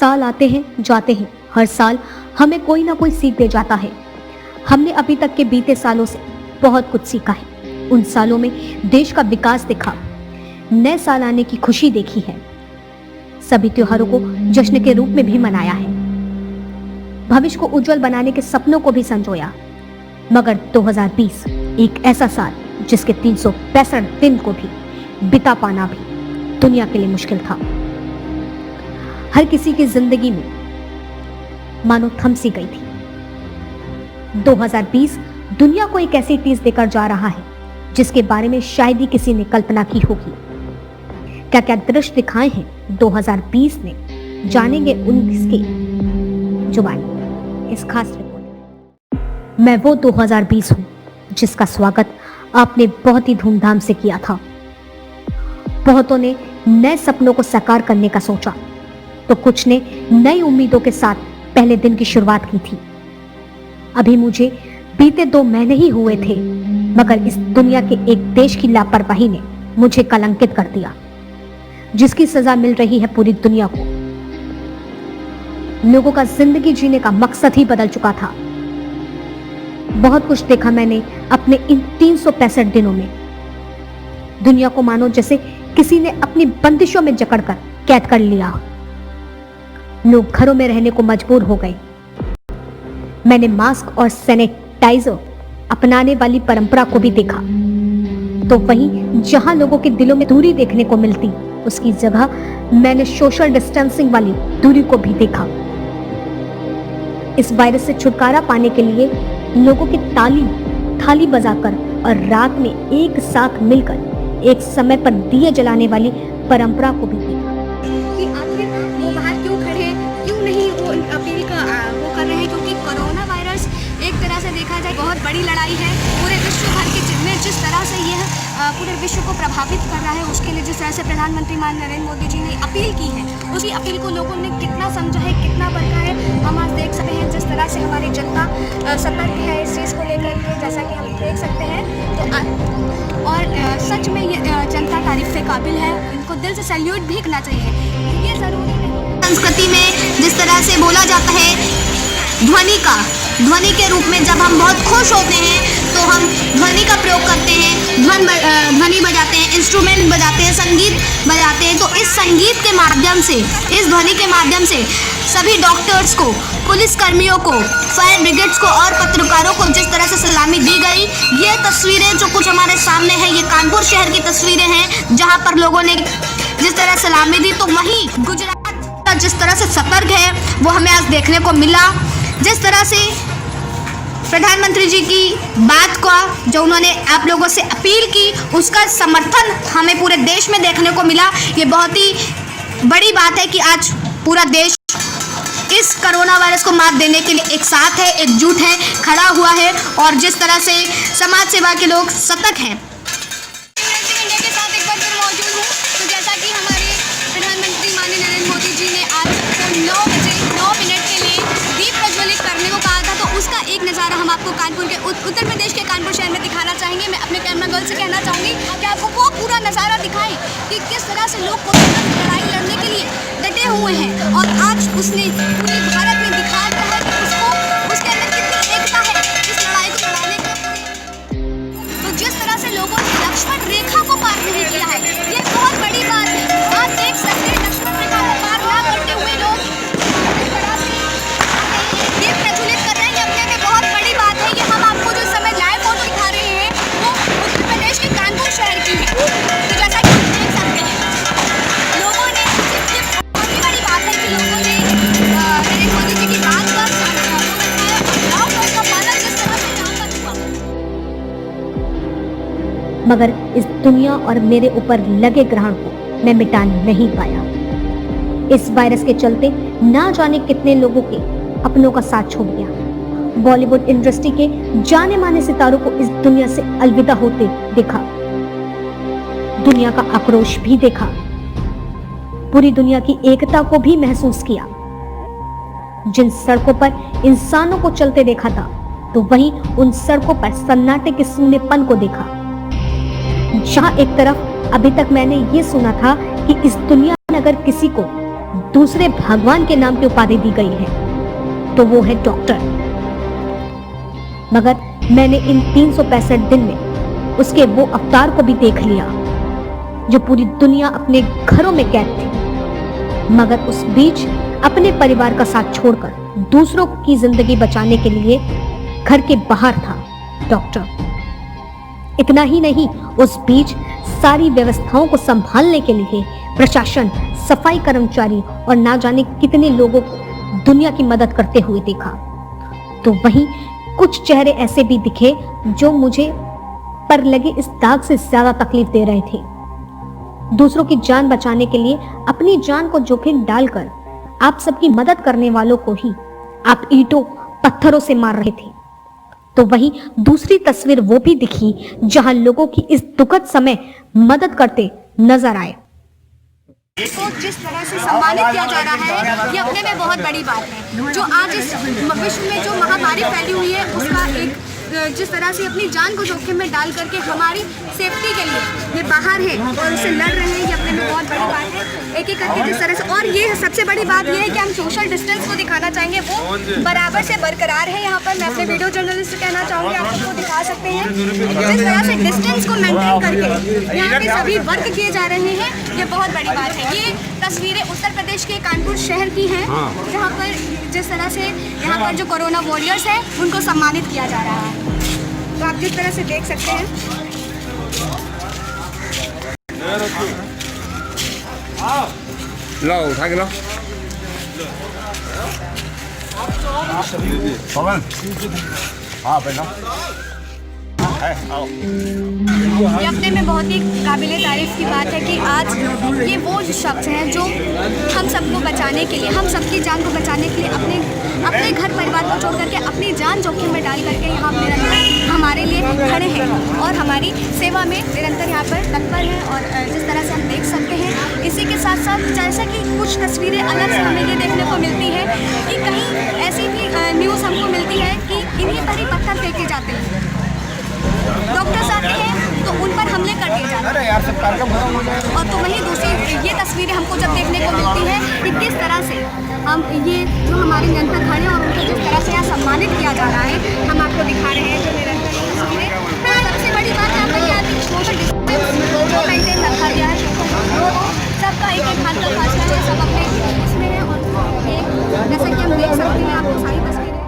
साल आते हैं जाते हैं, हर साल हमें कोई ना कोई सीख दे जाता है। हमने अभी तक के बीते सालों से बहुत कुछ सीखा है। उन सालों में देश का विकास देखा, नए साल आने की खुशी देखी है, सभी त्योहारों को जश्न के रूप में भी मनाया है, भविष्य को उज्जवल बनाने के सपनों को भी संजोया। मगर 2020 एक ऐसा साल जिसके 365 दिन को भी बिता पाना भी दुनिया के लिए मुश्किल था। हर किसी की जिंदगी में मानो थम सी गई थी। 2020 दुनिया को एक ऐसी चीज देकर जा रहा है जिसके बारे में शायद ही किसी ने कल्पना की होगी। क्या क्या दृश्य दिखाए हैं 2020 ने, जानेंगे उनकी जुबानी इस खास रिपोर्ट। मैं वो 2020 हूं जिसका स्वागत आपने बहुत ही धूमधाम से किया था। बहुतों ने नए सपनों को साकार करने का सोचा, तो कुछ ने नई उम्मीदों के साथ पहले दिन की शुरुआत की थी। अभी मुझे बीते 2 महीने ही हुए थे, मगर इस दुनिया के एक देश की लापरवाही ने मुझे कलंकित कर दिया, जिसकी सजा मिल रही है पूरी दुनिया को। लोगों का जिंदगी जीने का मकसद ही बदल चुका था। बहुत कुछ देखा मैंने अपने इन 365 दिनों में। दुनिया को मानो जैसे किसी ने अपनी बंदिशों में जकड़कर कैद कर लिया। लोग घरों में रहने को मजबूर हो गए। मैंने मास्क और सैनिटाइजर अपनाने वाली परंपरा को भी देखा, तो वहीं जहां लोगों के दिलों में दूरी देखने को मिलती, उसकी जगह मैंने सोशल डिस्टेंसिंग वाली दूरी को भी देखा। इस वायरस से छुटकारा पाने के लिए लोगों की थाली बजाकर और रात में एक साथ मिलकर एक समय पर दिए जलाने वाली परंपरा को भी देखा। कि आखिर वो बाहर क्यों खड़े हैं, क्यों नहीं वो अपील का वो कर रहे हैं, क्योंकि कोरोना वायरस एक तरह से देखा जाए बहुत बड़ी लड़ाई है। पूरे विश्व भर के जिस तरह से यह पूरे विश्व को प्रभावित कर रहा है, उसके लिए जिस तरह से प्रधानमंत्री माननीय नरेंद्र मोदी जी ने अपील की है, उसकी अपील को लोगों ने कितना समझा है, कितना बरका है, हम आज देख सकते हैं। जिस तरह से हमारी जनता सतर्क है इस चीज़ को लेकर के, जैसा कि हम देख सकते हैं, तो और सच में ये जनता तारीफ के काबिल है। इनको दिल से सैल्यूट भी करना चाहिए। ये ज़रूरी है। संस्कृति में जिस तरह से बोला जाता है ध्वनि के रूप में, जब हम बहुत खुश होते हैं तो हम ध्वनि का प्रयोग करते हैं, ध्वनि बजाते हैं, इंस्ट्रूमेंट बजाते हैं, संगीत बजाते हैं। तो इस संगीत के माध्यम से, इस ध्वनि के माध्यम से सभी डॉक्टर्स को, पुलिस कर्मियों को, फायर ब्रिगेड्स को और पत्रकारों को जिस तरह से सलामी दी गई, ये तस्वीरें जो कुछ हमारे सामने हैं, ये कानपुर शहर की तस्वीरें हैं, जहाँ पर लोगों ने जिस तरह सलामी दी। तो वहीं गुजरात का जिस तरह से सतर्क है वो हमें आज देखने को मिला। जिस तरह से प्रधानमंत्री जी की बात का जो उन्होंने आप लोगों से अपील की, उसका समर्थन हमें पूरे देश में देखने को मिला। ये बहुत ही बड़ी बात है कि आज पूरा देश इस कोरोना वायरस को मात देने के लिए एक साथ है, एकजुट है, खड़ा हुआ है। और जिस तरह से समाज सेवा के लोग सतर्क हैं। इंडिया के साथ एक बार फिर मौजूद हूँ। तो जैसा कि हमारे प्रधानमंत्री माननीय नरेंद्र मोदी जी ने आज 9 बजे 9 मिनट के लिए दीप प्रज्वलित करने को कहा था, तो उसका एक नज़ारा हम आपको कानपुर के उत्तर प्रदेश के कानपुर शहर में दिखाना चाहेंगे। मैं अपने कैमरा गर्ल से कहना चाहूँगी कि आपको वो पूरा नज़ारा दिखाएं कि किस तरह से लोग कोरोना की लड़ाई लड़ने के लिए डटे हुए हैं। और आज उसने पूरे भारत में दिखा दिया है कि उसके अंदर कितनी एकता है इस लड़ाई को लड़ाने की। तो जिस तरह से लोगों ने लक्ष्मण रेखा को पार नहीं किया है, ये बहुत बड़ी बात है। आप देख सकते हैं लक्ष्मण रेखा को पार ना करते हुए लोग इस तरह से दीप प्रज्वलित कर रहे हैं। ये अपने में बहुत बड़ी बात है। ये हम आपको जो समय लाइव फोटो दिखा रहे हैं वो उत्तर प्रदेश के कानपुर शहर की है। तो जैसा कि आप देख सकते हैं लोगों ने, ये बहुत ही बड़ी बात है कि लोगों ने नरेंद्र मोदी जी की बात का लॉकडाउन का पालन जिस तरह से यहाँ पर हुआ। मगर इस दुनिया और मेरे ऊपर लगे ग्रहण को मैं मिटा नहीं पाया। इस वायरस के चलते ना जाने कितने लोगों के अपनों का साथ छूट गया। बॉलीवुड इंडस्ट्री के जाने माने सितारों को इस दुनिया से अलविदा होते देखा। दुनिया का आक्रोश भी देखा, पूरी दुनिया की एकता को भी महसूस किया। जिन सड़कों पर इंसानों को चलते देखा था, तो वहीं उन सड़कों पर सन्नाटे के सूनेपन को देखा। जहां एक तरफ अभी तक मैंने ये सुना था कि इस दुनिया में अगर किसी को दूसरे भगवान के नाम की उपाधि दी गई है, तो वो है डॉक्टर। मगर मैंने इन 365 दिन में उसके वो अवतार को भी देख लिया जो पूरी दुनिया अपने घरों में कैद थी, मगर उस बीच अपने परिवार का साथ छोड़कर दूसरों की जिंदगी बचाने के लिए घर के बाहर था डॉक्टर। इतना ही नहीं, उस बीच सारी व्यवस्थाओं को संभालने के लिए प्रशासन, सफाई कर्मचारी और ना जाने कितने लोगों को दुनिया की मदद करते हुए देखा। तो वहीं कुछ चेहरे ऐसे भी दिखे जो मुझे पर लगे इस दाग से ज्यादा तकलीफ दे रहे थे। दूसरों की जान बचाने के लिए अपनी जान को जोखिम डालकर आप सबकी मदद करने वालों को ही आप ईंटों पत्थरों से मार रहे थे। तो वहीं दूसरी तस्वीर वो भी दिखी जहां लोगों की इस दुखद समय मदद करते नजर आए। को जिस तरह से सम्मानित किया जा रहा है, ये अपने में बहुत बड़ी बात है। जो आज इस विश्व में जो महामारी फैली हुई है, उसका एक जिस तरह से अपनी जान को जोखिम में डाल करके हमारी सेफ्टी के लिए ये बाहर है और उससे लड़ रहे हैं, ये अपने में बहुत बड़ी बात है। एक एक करके जिस तरह से, और ये सबसे बड़ी बात ये है कि हम सोशल डिस्टेंस को दिखाना चाहेंगे, वो बराबर से बरकरार है। यहाँ पर मैं अपने वीडियो जर्नलिस्ट से कहना चाहूँगी, आप सबको दिखा सकते हैं जिस तरह से डिस्टेंस को मेंटेन करके यहाँ पे सभी वर्क किए जा रहे हैं, ये बहुत बड़ी बात है। ये तस्वीरें उत्तर प्रदेश के कानपुर शहर की हैं, जहाँ पर जिस तरह से यहाँ पर जो कोरोना वॉरियर्स हैं उनको सम्मानित किया जा रहा है। तो आप जिस तरह से देख सकते हैं, लो उठा के लो पवन। हाँ पहला ये अपने में बहुत ही काबिले तारीफ की बात है कि आज ये वो शख्स हैं जो हम सबको बचाने के लिए, हम सबकी जान को बचाने के लिए अपने घर परिवार को छोड़ करके अपनी जान जोखिम में डाल करके यहाँ निरंतर हमारे लिए खड़े हैं और हमारी सेवा में निरंतर यहाँ पर तत्पर हैं। और जिस तरह से हम देख सकते हैं, इसी के साथ साथ जैसा कि कुछ तस्वीरें अलग से हमें ये देखने को मिलती है कि कहीं ऐसी भी न्यूज़ हमको मिलती है कि इन्हीं पर ही पत्थर फेंके जाते हैं, डॉक्टर्स आते हैं तो उन पर हमले कर दिए जाते हैं। और तो वहीं दूसरी ये तस्वीरें हमको जब देखने को मिलती है कि किस तरह से हम ये जो हमारे निरंतर खड़े हैं और उनको जिस तरह से यहाँ सम्मानित किया जा रहा है, हम आपको दिखा रहे हैं जो निरंतर ये तस्वीरें। सबसे बड़ी बात यहाँ पर यह है सोशल डिस्टेंस को मेंटेन रखा गया है, सबका एक एक हाथ का फासला है, सब अपने इसमें है। और जैसा कि हम देख सकते हैं, आपको सारी तस्वीरें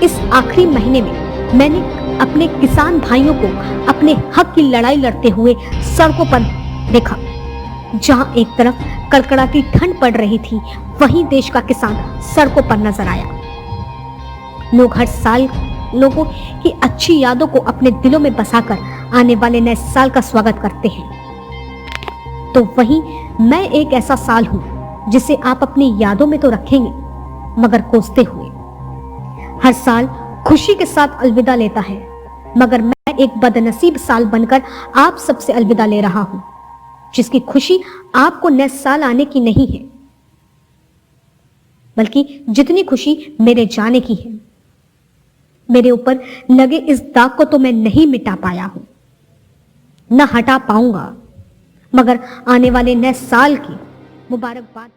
इस आखिरी महीने में मैंने अपने किसान भाइयों को अपने हक की लड़ाई लड़ते हुए सड़कों पर देखा। जहां एक तरफ कड़कड़ाती ठंड पड़ रही थी, वहीं देश का किसान सड़कों पर नजर आया। लोग हर साल लोगों की अच्छी यादों को अपने दिलों में बसाकर आने वाले नए साल का स्वागत करते हैं। तो वहीं मैं एक ऐसा साल हूं जिसे आप अपनी यादों में तो रखेंगे, मगर कोसते हुए। हर साल खुशी के साथ अलविदा लेता है, मगर मैं एक बदनसीब साल बनकर आप सबसे अलविदा ले रहा हूं, जिसकी खुशी आपको नए साल आने की नहीं है, बल्कि जितनी खुशी मेरे जाने की है। मेरे ऊपर लगे इस दाग को तो मैं नहीं मिटा पाया हूं, न हटा पाऊंगा, मगर आने वाले नए साल की मुबारकबाद